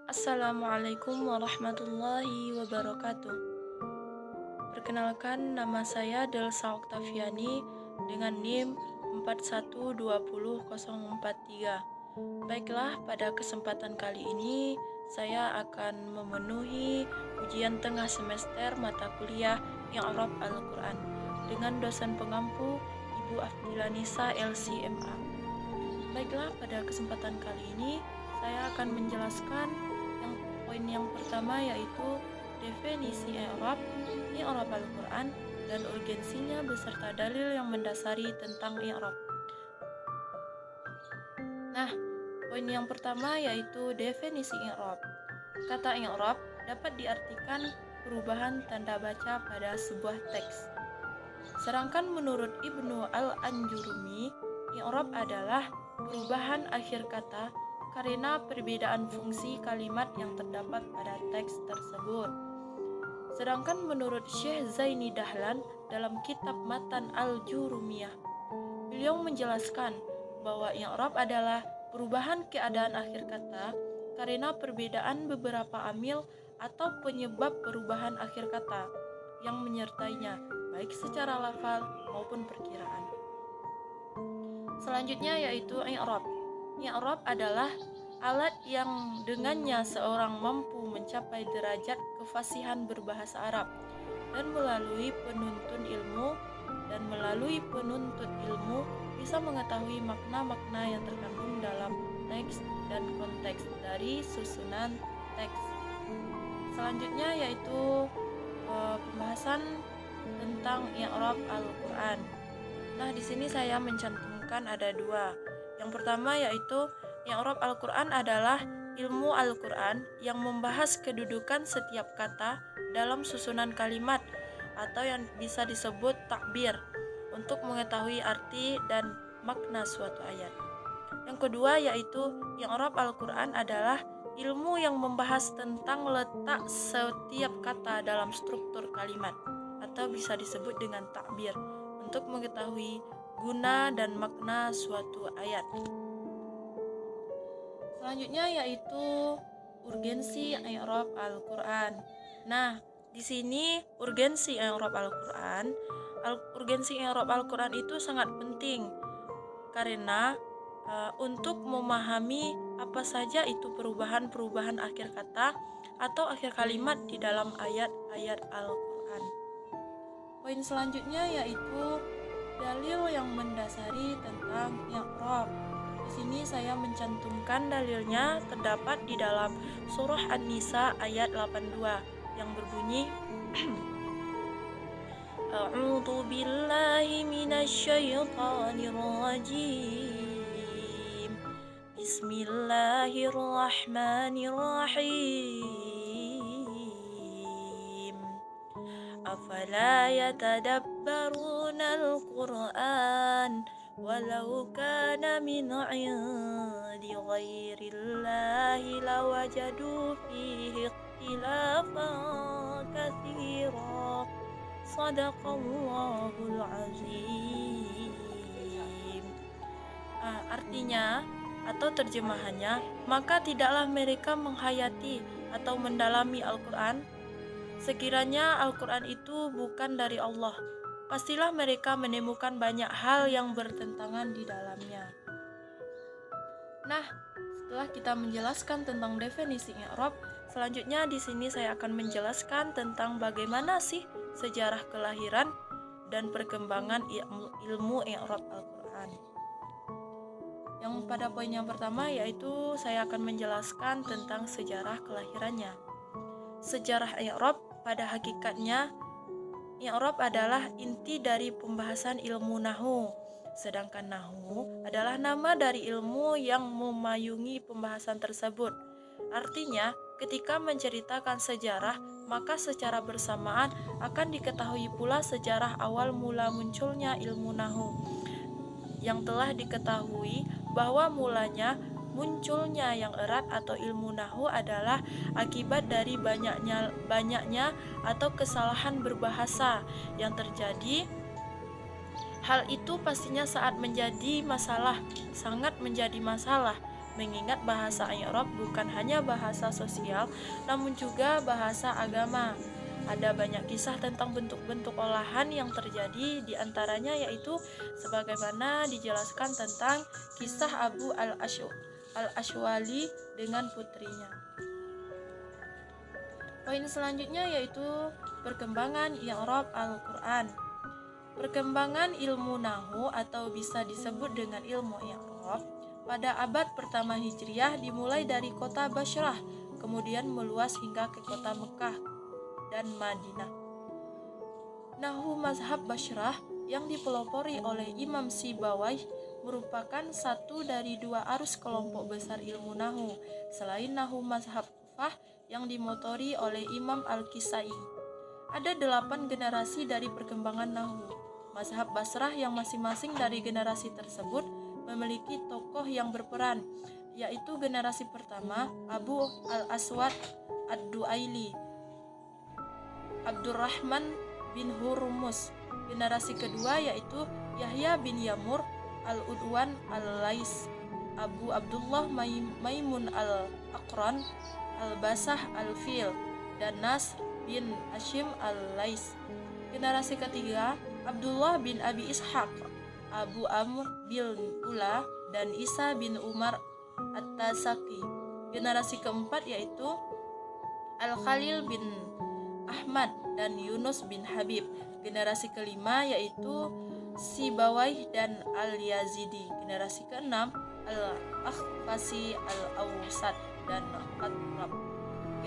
Assalamualaikum warahmatullahi wabarakatuh. Perkenalkan, nama saya Delsa Oktaviani dengan NIM 4120.043. Baiklah, pada kesempatan kali ini saya akan memenuhi ujian tengah semester mata kuliah I'rab Al-Quran dengan dosen pengampu Ibu Afdilanisa LCMA. Baiklah, pada kesempatan kali ini saya akan menjelaskan poin yang pertama, yaitu definisi i'rab Al-Quran dan urgensinya beserta dalil yang mendasari tentang i'rab. Nah, poin yang pertama yaitu definisi i'rab. Kata i'rab dapat diartikan perubahan tanda baca pada sebuah teks. Sedangkan menurut Ibnu Al-Anjurumi, i'rab adalah perubahan akhir kata karena perbedaan fungsi kalimat yang terdapat pada teks tersebut. Sedangkan menurut Syekh Zaini Dahlan dalam kitab Matan Al-Jurumiyah, beliau menjelaskan bahwa i'rab adalah perubahan keadaan akhir kata karena perbedaan beberapa amil atau penyebab perubahan akhir kata yang menyertainya, baik secara lafal maupun perkiraan. Selanjutnya yaitu i'rab. I'rab adalah alat yang dengannya seorang mampu mencapai derajat kefasihan berbahasa Arab dan melalui penuntut ilmu bisa mengetahui makna-makna yang terkandung dalam teks dan konteks dari susunan teks. Selanjutnya yaitu pembahasan tentang i'rab Al-Quran. Nah, di sini saya mencantumkan ada dua. Yang pertama yaitu i'rab Al-Quran adalah ilmu Al-Quran yang membahas kedudukan setiap kata dalam susunan kalimat atau yang bisa disebut takbir untuk mengetahui arti dan makna suatu ayat. Yang kedua yaitu i'rab Al-Quran adalah ilmu yang membahas tentang letak setiap kata dalam struktur kalimat atau bisa disebut dengan takbir untuk mengetahui guna dan makna suatu ayat. Selanjutnya yaitu urgensi i'rab Al-Quran. Nah, di sini urgensi i'rab Al-Quran. Urgensi i'rab Al-Quran itu sangat penting karena untuk memahami apa saja itu perubahan-perubahan akhir kata atau akhir kalimat di dalam ayat-ayat Al-Quran. Poin selanjutnya yaitu dalil yang mendasari tentang i'rab. Di sini saya mencantumkan dalilnya terdapat di dalam surah An-Nisa ayat 82 yang berbunyi A'udzu billahi minasyaitonir rajim. Bismillahirrahmanirrahim. Afala yatadabbaruna al-Qur'an walau kana min 'indi ghairillahi lawajadu fihi ikhtilafan katsira. Shadaqallahul azim. Artinya atau terjemahannya, maka tidaklah mereka menghayati atau mendalami Al-Quran sekiranya Al-Quran itu bukan dari Allah. Pastilah mereka menemukan banyak hal yang bertentangan di dalamnya. Nah, setelah kita menjelaskan tentang definisi i'rab, selanjutnya di sini saya akan menjelaskan tentang bagaimana sih sejarah kelahiran dan perkembangan ilmu i'rab Al-Quran. Yang pada poin yang pertama yaitu saya akan menjelaskan tentang sejarah kelahirannya. Sejarah i'rab pada hakikatnya, i'rab adalah inti dari pembahasan ilmu nahwu. Sedangkan nahwu adalah nama dari ilmu yang memayungi pembahasan tersebut. Artinya, ketika menceritakan sejarah, maka secara bersamaan akan diketahui pula sejarah awal mula munculnya ilmu nahwu. Yang telah diketahui bahwa mulanya munculnya yang erat atau ilmu nahwu adalah akibat dari banyaknya atau kesalahan berbahasa yang terjadi. Hal itu pastinya sangat menjadi masalah mengingat bahasa i'rab bukan hanya bahasa sosial, namun juga bahasa agama. Ada banyak kisah tentang bentuk-bentuk olahan yang terjadi, di antaranya yaitu sebagaimana dijelaskan tentang kisah Abu al-Ashwali dengan putrinya. Poin selanjutnya yaitu perkembangan i'rab Al-Quran. Perkembangan ilmu Nahwu atau bisa disebut dengan ilmu i'rab pada abad pertama Hijriah dimulai dari kota Bashrah, kemudian meluas hingga ke kota Mekah dan Madinah. Nahwu mazhab Bashrah yang dipelopori oleh Imam Sibawayh merupakan satu dari dua arus kelompok besar ilmu Nahwu, selain Nahwu mazhab Kufah yang dimotori oleh Imam Al-Kisai. Ada 8 generasi dari perkembangan Nahwu mazhab Basrah yang masing-masing dari generasi tersebut memiliki tokoh yang berperan, yaitu generasi pertama Abu al-Aswad ad-Duaili, Abdurrahman bin Hurmuz. Generasi kedua yaitu Yahya bin Yamur al-Udwan al-Lais, Abu Abdullah Maimun al-Aqran al-Basah al-Fil, dan Nas bin Hashim al-Lais. Generasi ketiga Abdullah bin Abi Ishaq, Abu Amr bin Ula, dan Isa bin Umar at-Tasaki. Generasi keempat yaitu Al-Khalil bin Ahmad dan Yunus bin Habib. Generasi kelima yaitu Sibawayh dan Al-Yazidi. Generasi keenam Al-Akhfasi Al-Awsat dan Qatrab.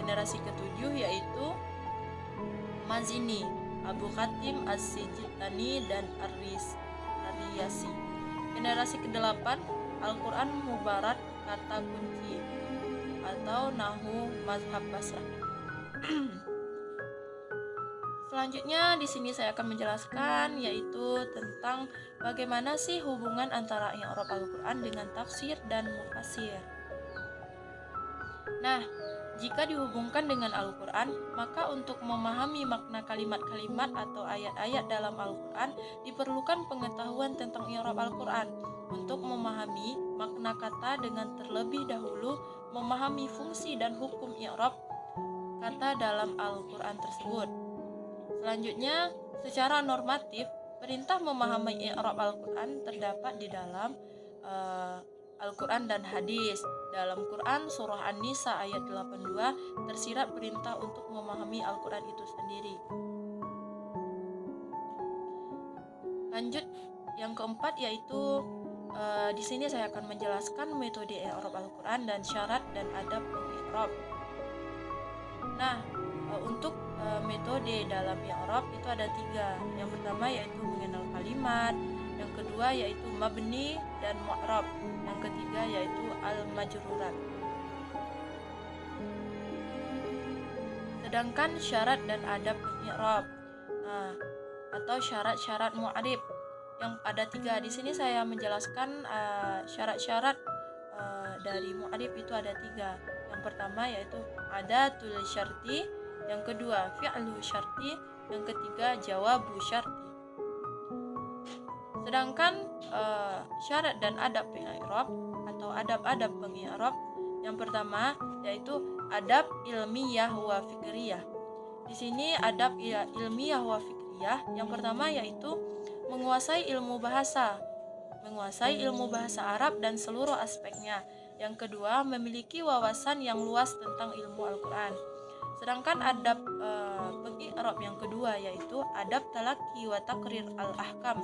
Generasi ketujuh yaitu Mazini, Abu Khatim As-Sijistani, dan Ar-Riyasi. Generasi kedelapan Al-Quran Mubarak kata kunci atau Nahwu mazhab Basrah. Selanjutnya di sini saya akan menjelaskan yaitu tentang bagaimana sih hubungan antara i'rab Al-Quran dengan tafsir dan mufassir. Nah, jika dihubungkan dengan Al-Quran, maka untuk memahami makna kalimat-kalimat atau ayat-ayat dalam Al-Quran diperlukan pengetahuan tentang i'rab Al-Quran. Untuk memahami makna kata dengan terlebih dahulu memahami fungsi dan hukum i'rab kata dalam Al-Quran tersebut. Selanjutnya, secara normatif, perintah memahami i'rab Al-Quran terdapat di dalam Al-Quran dan hadis. Dalam Quran surah An-Nisa ayat 82 tersirat perintah untuk memahami Al-Quran itu sendiri. Lanjut yang keempat yaitu di sini saya akan menjelaskan metode i'rab Al-Quran dan syarat dan adab i'rab. Nah, untuk metode dalam i'rab itu ada 3. Yang pertama yaitu mengenal kalimat, yang kedua yaitu mabni dan mu'rab, yang ketiga yaitu al-majrurat. Sedangkan syarat dan adab i'rab, atau syarat-syarat mu'arib yang ada 3. Di sini saya menjelaskan syarat-syarat dari mu'arib itu ada 3. Yang pertama yaitu adatul syarti, yang kedua fi'lu syarti, yang ketiga jawabu syarti. Sedangkan syarat dan adab i'rab atau adab-adab pengi'rab yang pertama yaitu adab ilmiyah wa fikriyah. Di sini adab ilmiyah wa fikriyah yang pertama yaitu menguasai ilmu bahasa Arab dan seluruh aspeknya. Yang kedua, memiliki wawasan yang luas tentang ilmu Al-Quran. Sedangkan adab pengi'rab yang kedua yaitu adab talaqi wa taqrir al-ahkam.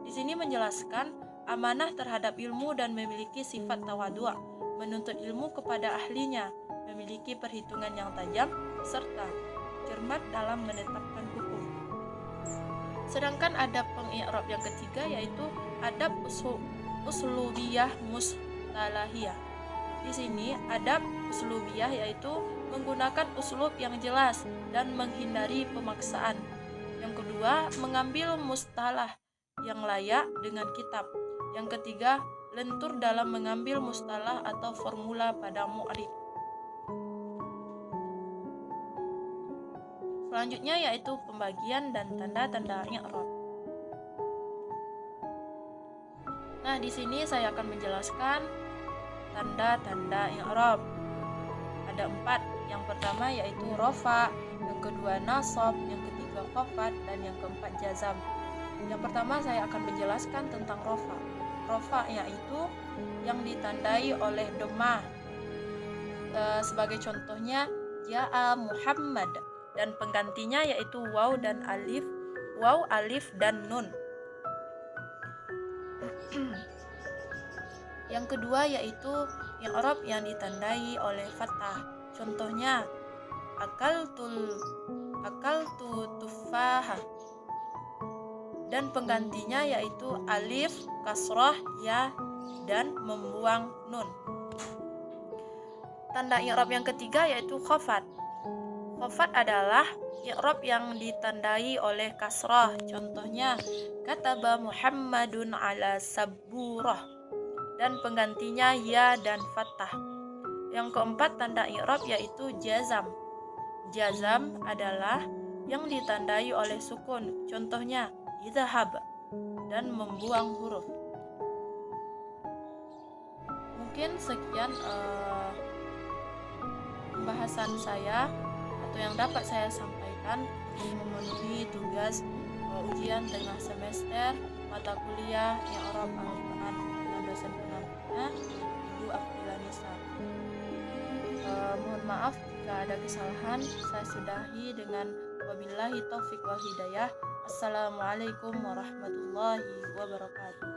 Di sini menjelaskan amanah terhadap ilmu dan memiliki sifat tawadhu', menuntut ilmu kepada ahlinya, memiliki perhitungan yang tajam serta cermat dalam menetapkan hukum. Sedangkan adab pengi'rab yang ketiga yaitu adab uslubiyah mustalahiyah. Di sini adab uslubiyah yaitu menggunakan uslub yang jelas dan menghindari pemaksaan. Yang kedua, mengambil mustalah yang layak dengan kitab. Yang ketiga, lentur dalam mengambil mustalah atau formula pada mu'arib. Selanjutnya yaitu pembagian dan tanda-tanda i'rab. Nah, di sini saya akan menjelaskan tanda-tanda i'rab. Ada 4. Yang pertama yaitu rofa, yang kedua nasab, yang ketiga khafat, dan yang keempat jazam. Yang pertama saya akan menjelaskan tentang rofa. Rofa yaitu yang ditandai oleh dhammah. Sebagai contohnya ja'a Muhammad, dan penggantinya yaitu waw dan alif, waw, alif, dan nun. Yang kedua yaitu i'rab yang ditandai oleh fathah. Contohnya akaltu tufaha, dan penggantinya yaitu alif, kasrah, ya, dan membuang nun. Tanda i'rab yang ketiga yaitu khafat. Khafat adalah i'rab yang ditandai oleh kasrah. Contohnya kataba Muhammadun ala sabburah, dan penggantinya ya dan fathah. Yang keempat tanda i'rab yaitu jazam. Jazam adalah yang ditandai oleh sukun. Contohnya idhab, dan membuang huruf. Mungkin sekian pembahasan saya atau yang dapat saya sampaikan untuk memenuhi tugas ujian tengah semester mata kuliah i'rab Al-Quran dengan dosen pendampingnya Ibu Afdilanisa. Mohon maaf jika ada kesalahan. Saya sudahi dengan wabillahi taufiq wal hidayah. Assalamualaikum warahmatullahi wabarakatuh.